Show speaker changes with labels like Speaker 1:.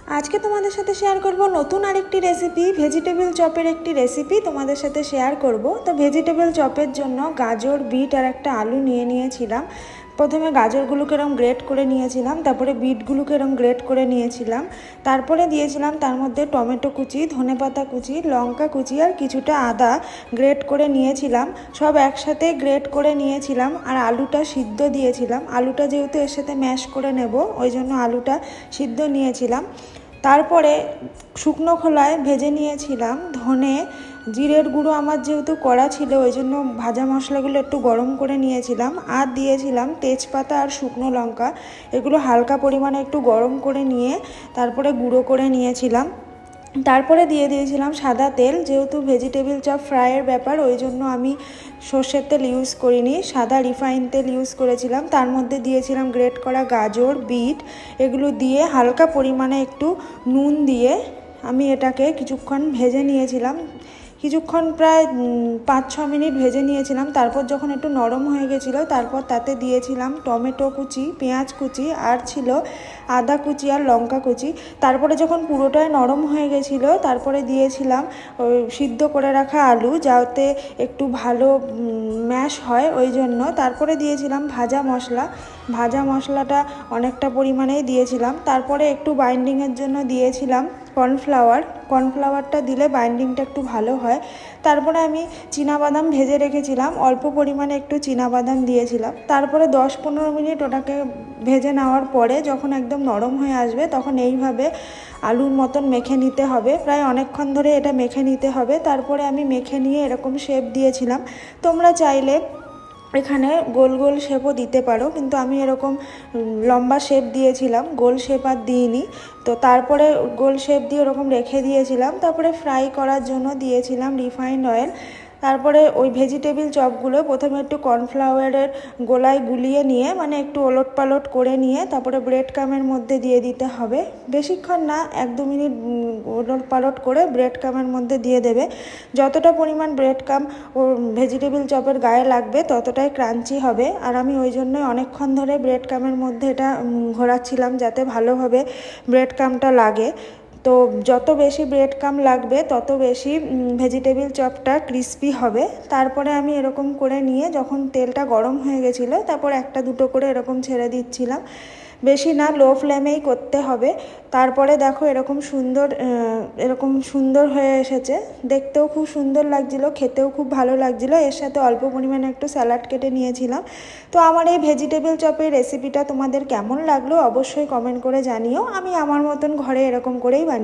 Speaker 1: আজকে তোমাদের সাথে শেয়ার করব নতুন আরেকটি রেসিপি, ভেজিটেবল চপের একটি রেসিপি তোমাদের সাথে শেয়ার করব। তো ভেজিটেবল চপের জন্য গাজর, বিট আর একটা আলু নিয়েছিলাম। প্রথমে গাজরগুলোকে এরকম গ্রেট করে নিয়েছিলাম, তারপরে বিটগুলোকে এরকম গ্রেট করে নিয়েছিলাম, তারপরে দিয়েছিলাম তার মধ্যে টমেটো কুচি, ধনেপাতা কুচি, লঙ্কা কুচি আর কিছুটা আদা গ্রেট করে নিয়েছিলাম। সব একসাথে গ্রেট করে নিয়েছিলাম আর আলুটা সিদ্ধ দিয়েছিলাম। আলুটা যেহেতু এর সাথে ম্যাশ করে নেব, ওই জন্য আলুটা সিদ্ধ নিয়েছিলাম। তারপরে শুকনো খোলায় ভেজে নিয়েছিলাম ধনে, জিরের গুঁড়ো আমার যেহেতু করা ছিল ওই জন্য ভাজা মশলাগুলো একটু গরম করে নিয়েছিলাম, আর দিয়েছিলাম তেজপাতা আর শুকনো লঙ্কা। এগুলো হালকা পরিমাণে একটু গরম করে নিয়ে তারপরে গুঁড়ো করে নিয়েছিলাম। তারপরে দিয়ে দিয়েছিলাম সাদা তেল। যেহেতু ভেজিটেবল চপ ফ্রাইয়ের ব্যাপার, ওই জন্য আমি সর্ষের তেল ইউজ করিনি, সাদা রিফাইন তেল ইউজ করেছিলাম। তার মধ্যে দিয়েছিলাম গ্রেট করা গাজর, বিট, এগুলো দিয়ে হালকা পরিমাণে একটু নুন দিয়ে আমি এটাকে কিছুক্ষণ ভেজে নিয়েছিলাম। কিছুক্ষণ প্রায় 5-6 মিনিট ভেজে নিয়েছিলাম। তারপর যখন একটু নরম হয়ে গেছিলো, তারপর তাতে দিয়েছিলাম টমেটো কুচি, পেঁয়াজ কুচি আর ছিল আদা কুচি আর লঙ্কা কুচি। তারপরে যখন পুরোটাই নরম হয়ে গেছিলো, তারপরে দিয়েছিলাম সিদ্ধ করে রাখা আলু, যাতে একটু ভালো ম্যাশ হয় ওই জন্য। তারপরে দিয়েছিলাম ভাজা মশলা। ভাজা মশলাটা অনেকটা পরিমাণেই দিয়েছিলাম। তারপরে একটু বাইন্ডিংয়ের জন্য দিয়েছিলাম কর্নফ্লাওয়ারটা দিলে বাইন্ডিংটা একটু ভালো হয়। তারপরে আমি চীনাবাদাম ভেজে রেখেছিলাম, অল্প পরিমাণে একটু চীনাবাদাম দিয়েছিলাম। তারপরে 10-15 মিনিট ওটাকে ভেজে নেওয়ার পরে যখন একদম নরম হয়ে আসবে, তখন এইভাবে আলুর মতন মেখে নিতে হবে। প্রায় অনেকক্ষণ ধরে এটা মেখে নিতে হবে। তারপরে আমি মেখে নিয়ে এরকম শেপ দিয়েছিলাম। তোমরা চাইলে এখানে গোল গোল শেপও দিতে পারো, কিন্তু আমি এরকম লম্বা শেপ দিয়েছিলাম, গোল শেপ আর দিইনি। তো তারপরে গোল শেপ দিয়ে ওরকম রেখে দিয়েছিলাম। তারপরে ফ্রাই করার জন্য দিয়েছিলাম রিফাইন্ড অয়েল। তারপরে ওই ভেজিটেবল চপগুলো প্রথমে একটু কর্নফ্লাওয়ারের গোলায় গুলিয়ে নিয়ে, মানে একটু ওলট পালট করে নিয়ে, তারপরে ব্রেড ক্রামের মধ্যে দিয়ে দিতে হবে। বেশিক্ষণ না, 1-2 মিনিট ওলট পালট করে ব্রেড ক্রামের মধ্যে দিয়ে দেবে। যতটা পরিমাণ ব্রেড ক্রাম ও ভেজিটেবল চপের গায়ে লাগবে ততটাই ক্রাঞ্চি হবে। আর আমি ওই জন্যই অনেকক্ষণ ধরে ব্রেড ক্রামের মধ্যে এটা ঘোরাচ্ছিলাম, যাতে ভালোভাবে ব্রেড ক্রামটা লাগে। তো যত বেশি ব্রেড ক্রাম লাগবে তত বেশি ভেজিটেবল চপটা ক্রিস্পি হবে। তারপরে আমি এরকম করে নিয়ে যখন তেলটা গরম হয়ে গেছিলো, তারপর 1-2 করে এরকম ছেড়ে দিচ্ছিলাম। বেশি না, লো ফ্লেমেই করতে হবে। তারপরে দেখো এরকম সুন্দর হয়ে এসেছে, দেখতেও খুব সুন্দর লাগছিলো, খেতেও খুব ভালো লাগছিলো। এর সাথে অল্প পরিমাণে একটু স্যালাড কেটে নিয়েছিলাম। তো আমার এই ভেজিটেবল চপের রেসিপিটা তোমাদের কেমন লাগলো অবশ্যই কমেন্ট করে জানিও। আমি আমার মতন ঘরে এরকম করেই বানিয়ে